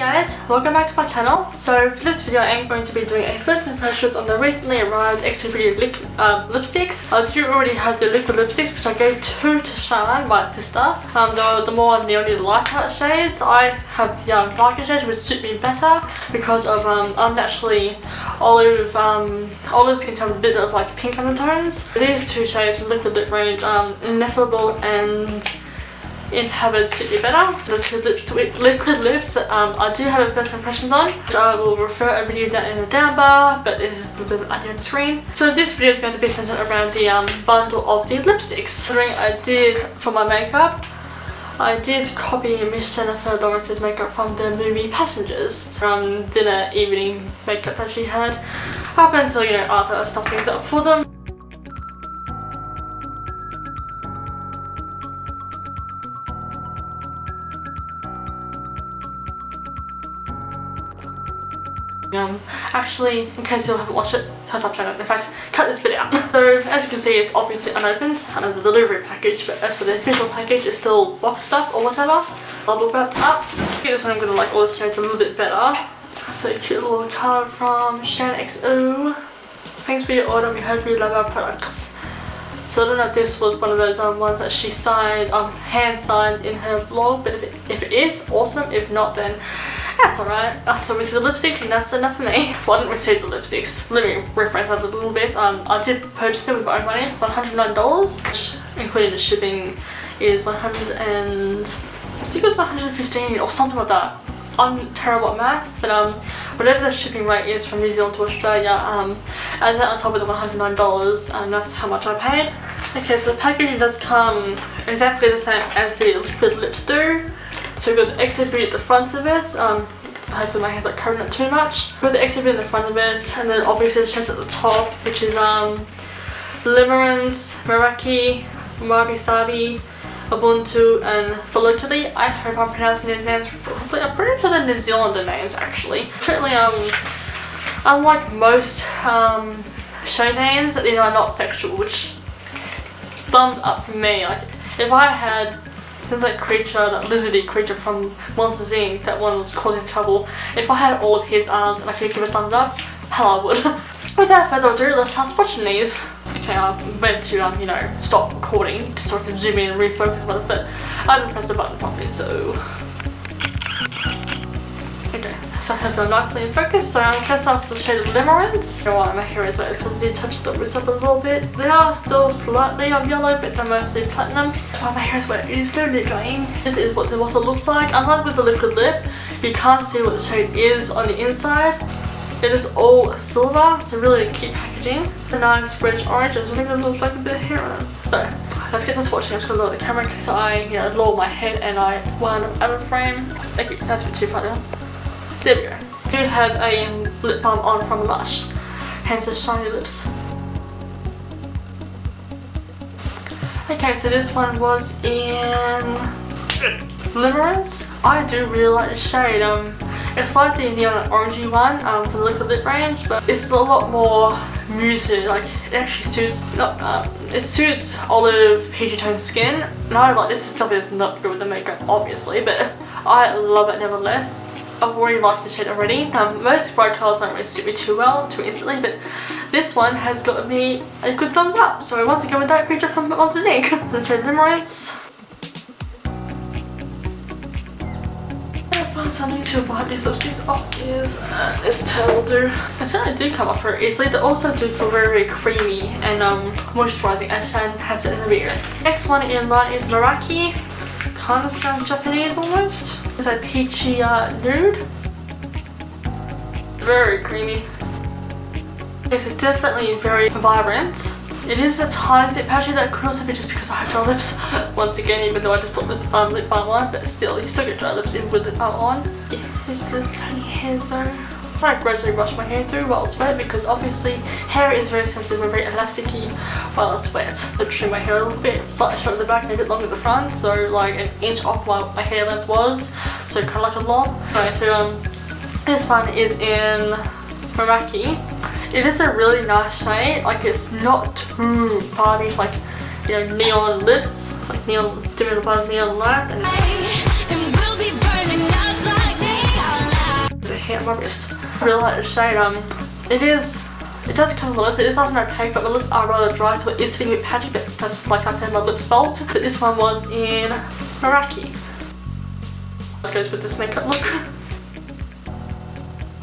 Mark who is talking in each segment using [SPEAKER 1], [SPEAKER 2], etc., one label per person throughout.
[SPEAKER 1] guys, welcome back to my channel. So for this video I am going to be doing a first impressions on the recently arrived XObeauty lipsticks. I do already have the liquid lipsticks which I gave to Charlotte, my sister. The more neony lighter shades. I have the darker shades which suit me better because of I'm naturally olive skin tone with a bit of like pink undertones. These two shades from liquid lip range, Ineffable and Inhabit suit me better. So the two liquid lips that I do have a first impressions on, which I will refer a video down in the down bar, but this is a little bit at the end screen. So this video is going to be centered around the bundle of the lipsticks. Considering I did, for my makeup, I did copy Miss Jennifer Lawrence's makeup from the movie Passengers, from dinner evening makeup that she had, up until, you know, Arthur stuff things up for them. Actually, in case people haven't watched it, shut up, in fact, cut this bit out. So, as you can see, it's obviously unopened, and the delivery package, but as for the official package, it's still box stuff or whatever. Bubble wrapped up. This one I'm gonna like all the shades a little bit better. So, a cute little card from Shan XO. Thanks for your order, we hope you love our products. So I don't know if this was one of those ones that she signed, hand signed in her blog, but if it is, awesome. If not, then that's alright. So we see the lipsticks and that's enough for me. Well, I didn't receive the lipsticks. Let me rephrase that a little bit. I did purchase them with my own money, $109, which including the shipping is I think it was $115 or something like that. I'm terrible at math, but whatever the shipping rate is from New Zealand to Australia, and then on top of the $109, and that's how much I paid. Okay, so the packaging does come exactly the same as the liquid lips do. So we've got the XObeauty at the front of it. Hopefully my hands aren't covering it too much. We've got the XObeauty in the front of it, and then obviously the shades at the top, which is Limerence, Meraki, Wabi Sabi, Ubuntu and Folliculi. I hope I'm pronouncing these names properly. I'm pretty sure they're New Zealander names actually. Certainly unlike most show names, these are not sexual, which thumbs up for me. Like if I had things like Creature, that lizardy creature from Monsters Inc., that one was causing trouble, if I had all of his arms and I could give a thumbs up, hell I would. Without further ado, let's start swatching these. Okay, I meant to, you know, stop recording just so I can zoom in and refocus on it, but I didn't press the button properly, so... Okay, so I have them nicely in focus, so I'm going to start with the shade of Limerence. I don't know why my hair is wet, it's because I did touch the roots up a little bit. They are still slightly yellow, but they're mostly platinum. That's why my hair is wet, it is slowly drying. This is what the bottle looks like. Unlike with the liquid lip, you can't see what the shade is on the inside. It is all silver, so really cute packaging. A nice rich orange, it's really gonna look like a bit of hair on it. So, let's get to swatching. I'm just gonna lower the camera so I, you know, lower my head and I wind up out of frame. Thank you, that's a bit too far down. There we go. I do have a lip balm on from Lush, hence the shiny lips. Okay, so this one was in Limerence. I do really like the shade. It's like the neon orangey one for the liquid lip range, but it's a lot more muted. Like it actually suits it suits olive peachy toned skin. And I like this stuff is not good with the makeup obviously, but I love it nevertheless. I've already liked the shade already. Most bright colours don't really suit me too well, too instantly, but this one has got me a good thumbs up. So once again with that creature from Monsters Inc. The shade Limerence. Something to wipe these lipsticks off is this tail will do. They certainly do come off very easily. They also do feel very, very creamy and moisturising, as Shan has it in the video. Next one in line is Meraki. Kind of sounds Japanese almost. It's a peachy nude. Very creamy. It's definitely very vibrant. It is a tiny bit patchy. That could also be just because I have dry lips once again, even though I just put the lip balm on, but still you still get dry lips even with lip balm on. Yeah, it's little tiny hairs though. I gradually brush my hair through while it's wet because obviously hair is very sensitive and very elasticy while it's wet. So trim my hair a little bit, slightly short at the back and a bit long at the front, so like an inch off my hair length was, so kind of like a lob. Anyway, so this one is in Meraki. It is a really nice shade, like it's not too Barbie, like, you know, neon lips, like neon, dimming neon lights, and my wrist. I really like the shade. It does cover my lips. It is nice and opaque, but my lips are rather dry, so it is sitting a bit patchy, but that's like I said, my lips fault. But this one was in Meraki. This goes with this makeup look.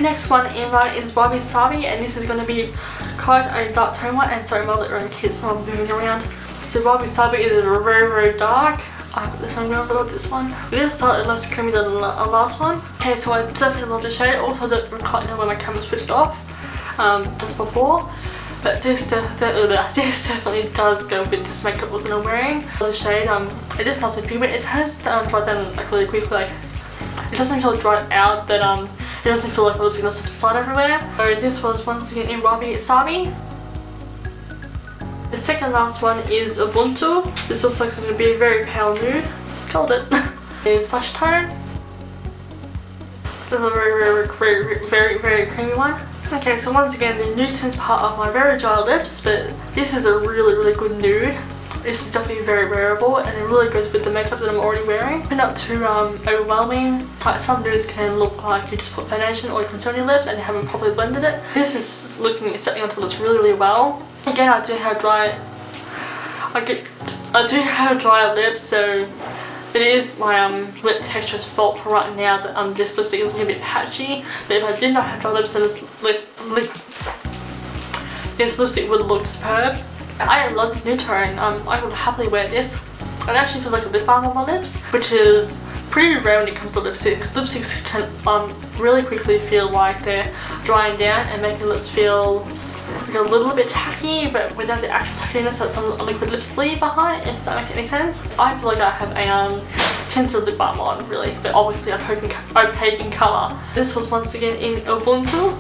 [SPEAKER 1] Next one in line is Wabi Sabi, and this is going to be quite a dark tone one. And sorry, my lip are kids, so I'm moving around. So Wabi Sabi is very, very dark. I put this on, I'm gonna love this one. It is slightly less creamy than the last one. Okay, so I definitely love the shade. Also, don't quite know when my camera switched off just before. But this definitely does go with this makeup look that I'm wearing. The shade, it is nice and pigment. It has dried down like really quickly. Like, it doesn't feel dried out, but it doesn't feel like my lips are gonna subside everywhere. So this was once again in Wabi Sabi. The second last one is Ubuntu. This looks like it's going to be a very pale nude. Called it. A flesh tone. This is a very creamy one. Okay, so once again, the nuisance part of my very dry lips, but this is a really good nude. This is definitely very wearable, and it really goes with the makeup that I'm already wearing. Not too overwhelming. Like, some nudes can look like you just put foundation or you conceal your lips and you haven't properly blended it. This is looking, it's setting onto this really well. Again, I do have dry lips, so it is my lip texture's fault for right now that this lipstick is a bit patchy. But if I did not have dry lips, then this lipstick would look superb. I love this new tone. I would happily wear this. It actually feels like a lip balm on my lips, which is pretty rare when it comes to lipsticks. Lipsticks can really quickly feel like they're drying down and making lips feel like a little bit tacky, but without the actual tackiness that some liquid lips leave behind, if that makes any sense. I feel like I have a tinted lip balm on, really, but obviously opaque in colour. This was once again in Ubuntu.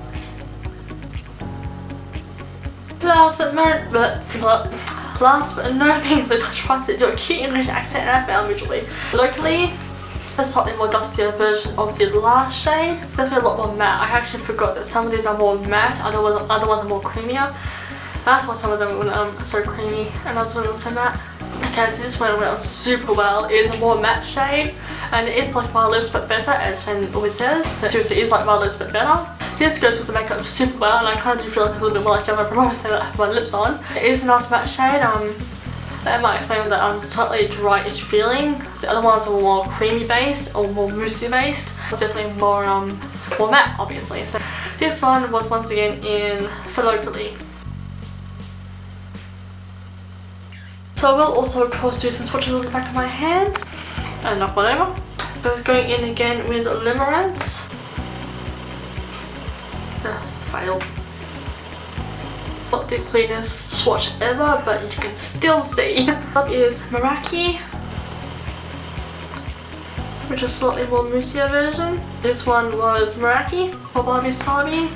[SPEAKER 1] Last but no means least, I tried to do a cute English accent and I failed miserably. Locally, a slightly more dustier version of the last shade. Definitely a lot more matte. I actually forgot that some of these are more matte, other ones are more creamier. That's why some of them were so creamy and others were so matte. Okay, so this one went on super well. It is a more matte shade, and it is like my lips but better, as Shane always says. But seriously, it is like my lips but better. This goes with the makeup super well, and I kind of do feel like a little bit more like Gemma Provence than I have my lips on. It is a nice matte shade. That might explain that slightly dryish feeling. The other ones are more creamy based or more moussey based. It's definitely more matte, obviously. So this one was once again in Locally. So I will also of course do some swatches on the back of my hand and not whatever. So going in again with Limerence. Fail. Not the cleanest swatch ever, but you can still see. Up is Meraki, which is a slightly more moussier version. This one was Meraki or Wabi Sabi.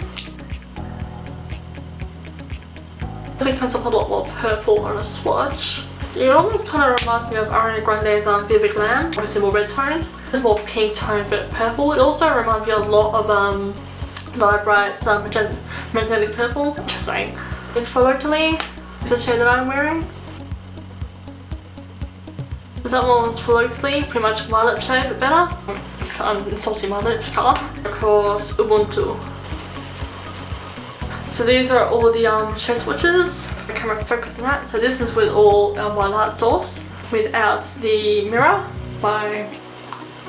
[SPEAKER 1] I think it's a lot more purple on a swatch. It almost kind of reminds me of Ariana Grande's Vivid Glam, obviously more red tone. It's more pink tone but purple. It also reminds me a lot of Live Bright's magnetic purple. Just saying. It's Locally. It's the shade that I'm wearing. That one was Locally, pretty much my lip shade but better. I'm insulting my lip colour. Of course, Ubuntu. So these are all the shade swatches. The camera focus on that. So this is with all my light source without the mirror, my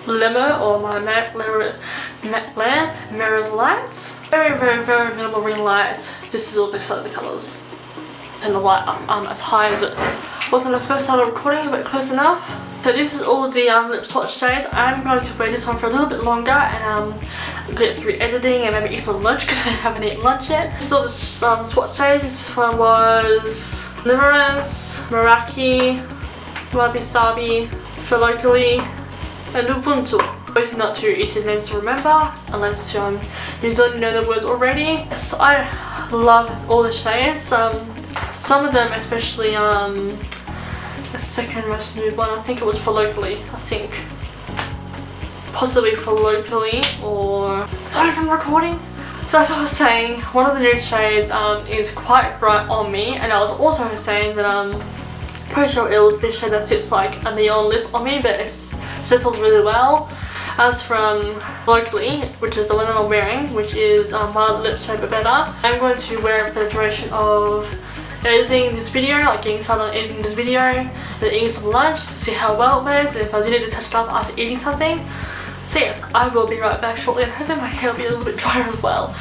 [SPEAKER 1] limo or my matte lamp mirrors lights. Very minimal ring lights. This is all the colours. And the light as high as it was on the first time of recording, but close enough. So this is all the lip swatch shades. I'm going to wear this one for a little bit longer and get through editing and maybe eat some lunch because I haven't eaten lunch yet. This is all the swatch shades. This one was Limerence, Meraki, Wabi Sabi, Locally, and Ubuntu. Obviously not too easy names to remember unless you know the words already. So I love all the shades. Some of them, especially the second most nude one, I think it was Locally. I think possibly Locally or not even recording. So as I was saying, one of the nude shades is quite bright on me, and I was also saying that pretty sure it was this shade that sits like a neon lip on me, but it settles really well. as from locally, which is the one that I'm wearing, which is Mild Lip Shape But Better. I'm going to wear it for the duration of editing this video, like getting started on editing this video, then eating some lunch to see how well it wears, and if I do need to touch it up after eating something. So yes, I will be right back shortly, and hopefully my hair will be a little bit drier as well.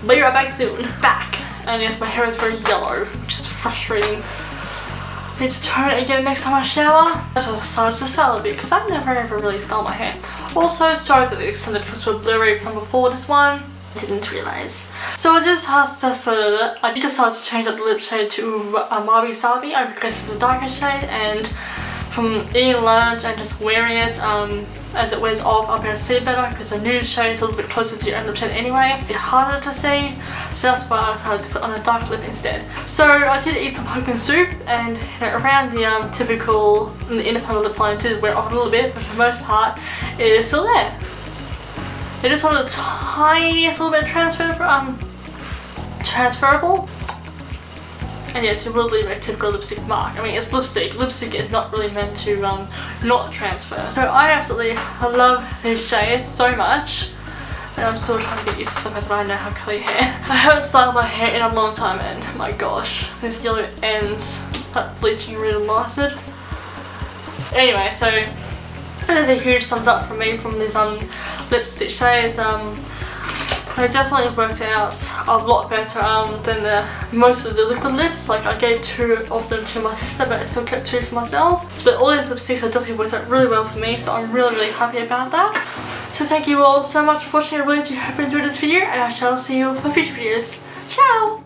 [SPEAKER 1] Be right back soon. Back! And yes, my hair is very yellow, which is frustrating. I need to turn it again next time I shower. So I decided to style it a bit because I've never ever really styled my hair. Also, sorry that the extended clips were blurry from before this one. I didn't realise. So I decided to change up the lip shade to Wabi Sabi because it's a darker shade, and from eating lunch and just wearing it, as it wears off, I'll be able to see it better because the nude shade is a little bit closer to your own lip shade anyway. It's a bit harder to see, so that's why I decided to put on a dark lip instead. So I did eat some pumpkin soup, and around the typical, the inner part of the lip line did wear off a little bit, but for the most part it is still there. It is one of the tiniest little bit transferable. And yes, it will leave a typical lipstick mark. I mean, it's lipstick. Lipstick is not really meant to not transfer. So I absolutely love these shades so much. And I'm still trying to get used to the fact that I now have curly hair. I haven't styled my hair in a long time, and my gosh, these yellow ends, that bleaching really lasted. Anyway, so there's a huge thumbs up from me from these lipstick shades. They definitely worked out a lot better than most of the liquid lips. Like, I gave 2 of them to my sister, but I still kept 2 for myself. But all these lipsticks have definitely worked out really well for me, so I'm really happy about that. So thank you all so much for watching. I really do hope you enjoyed this video, and I shall see you for future videos. Ciao!